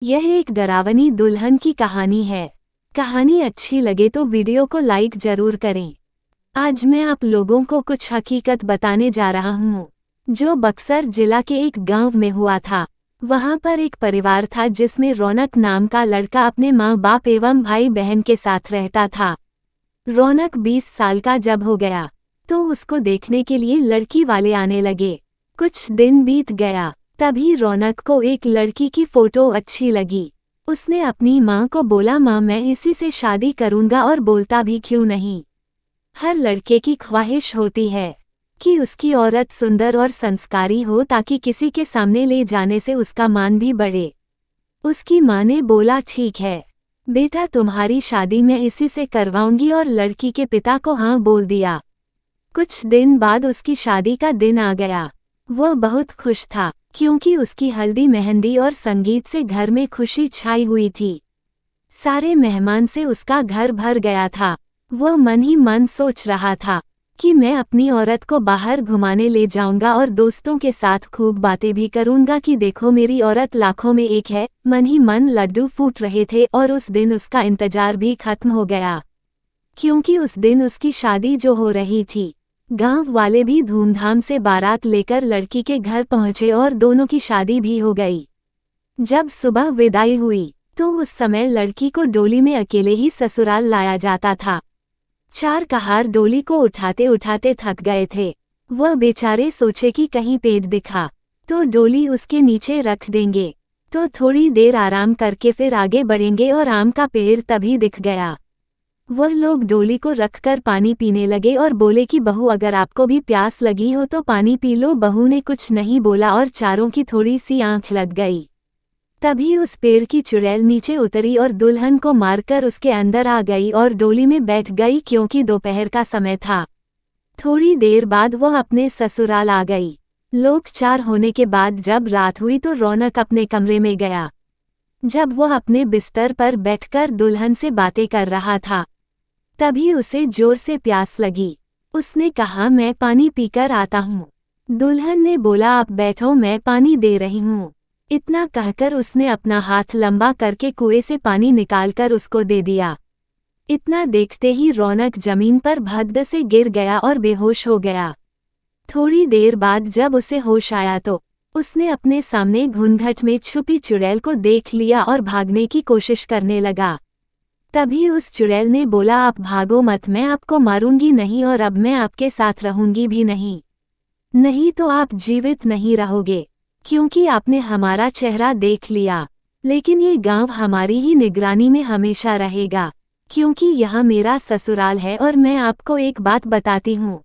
यह एक डरावनी दुल्हन की कहानी है। कहानी अच्छी लगे तो वीडियो को लाइक जरूर करें। आज मैं आप लोगों को कुछ हकीकत बताने जा रहा हूँ जो बक्सर जिला के एक गांव में हुआ था। वहां पर एक परिवार था जिसमें रौनक नाम का लड़का अपने माँ बाप एवं भाई बहन के साथ रहता था। रौनक 20 साल का जब हो गया तो उसको देखने के लिए लड़की वाले आने लगे। कुछ दिन बीत गया, तभी रौनक को एक लड़की की फोटो अच्छी लगी। उसने अपनी माँ को बोला, माँ मैं इसी से शादी करूँगा, और बोलता भी क्यों नहीं। हर लड़के की ख्वाहिश होती है कि उसकी औरत सुंदर और संस्कारी हो ताकि किसी के सामने ले जाने से उसका मान भी बढ़े। उसकी माँ ने बोला, ठीक है बेटा, तुम्हारी शादी मैं इसी से करवाऊंगी, और लड़की के पिता को हाँ बोल दिया। कुछ दिन बाद उसकी शादी का दिन आ गया। वह बहुत खुश था क्योंकि उसकी हल्दी मेहंदी और संगीत से घर में खुशी छाई हुई थी। सारे मेहमान से उसका घर भर गया था। वह मन ही मन सोच रहा था कि मैं अपनी औरत को बाहर घुमाने ले जाऊंगा और दोस्तों के साथ खूब बातें भी करूंगा कि देखो मेरी औरत लाखों में एक है। मन ही मन लड्डू फूट रहे थे और उस दिन उसका इंतजार भी खत्म हो गया क्योंकि उस दिन उसकी शादी जो हो रही थी। गांव वाले भी धूमधाम से बारात लेकर लड़की के घर पहुंचे और दोनों की शादी भी हो गई। जब सुबह विदाई हुई तो उस समय लड़की को डोली में अकेले ही ससुराल लाया जाता था। 4 कहार डोली को उठाते उठाते थक गए थे। वह बेचारे सोचे कि कहीं पेट दिखा तो डोली उसके नीचे रख देंगे तो थोड़ी देर आराम करके फिर आगे बढ़ेंगे, और आम का पेड़ तभी दिख गया। वह लोग डोली को रखकर पानी पीने लगे और बोले कि बहू अगर आपको भी प्यास लगी हो तो पानी पी लो। बहू ने कुछ नहीं बोला और चारों की थोड़ी सी आंख लग गई। तभी उस पेड़ की चुड़ैल नीचे उतरी और दुल्हन को मारकर उसके अंदर आ गई और डोली में बैठ गई क्योंकि दोपहर का समय था। थोड़ी देर बाद वह अपने ससुराल आ गई। लोग 4 होने के बाद जब रात हुई तो रौनक अपने कमरे में गया। जब वह अपने बिस्तर पर बैठकर दुल्हन से बातें कर रहा था तभी उसे जोर से प्यास लगी। उसने कहा, मैं पानी पीकर आता हूँ। दुल्हन ने बोला, आप बैठो मैं पानी दे रही हूँ। इतना कहकर उसने अपना हाथ लंबा करके कुएं से पानी निकालकर उसको दे दिया। इतना देखते ही रौनक जमीन पर भद्द से गिर गया और बेहोश हो गया। थोड़ी देर बाद जब उसे होश आया तो उसने अपने सामने घूंघट में छुपी चुड़ैल को देख लिया और भागने की कोशिश करने लगा। तभी उस चुड़ैल ने बोला, आप भागो मत, मैं आपको मारूंगी नहीं और अब मैं आपके साथ रहूंगी भी नहीं। नहीं तो आप जीवित नहीं रहोगे क्योंकि आपने हमारा चेहरा देख लिया। लेकिन ये गांव हमारी ही निगरानी में हमेशा रहेगा क्योंकि यह मेरा ससुराल है। और मैं आपको एक बात बताती हूँ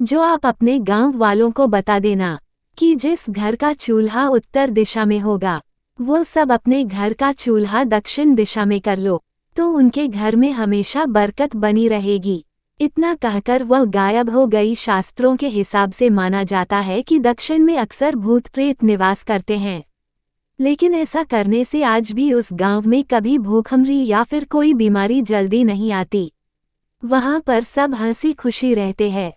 जो आप अपने गांव वालों को बता देना कि जिस घर का चूल्हा उत्तर दिशा में होगा वो सब अपने घर का चूल्हा दक्षिण दिशा में कर लो तो उनके घर में हमेशा बरकत बनी रहेगी। इतना कहकर वह गायब हो गई। शास्त्रों के हिसाब से माना जाता है कि दक्षिण में अक्सर भूत प्रेत निवास करते हैं, लेकिन ऐसा करने से आज भी उस गांव में कभी भूखमरी या फिर कोई बीमारी जल्दी नहीं आती। वहां पर सब हंसी खुशी रहते हैं।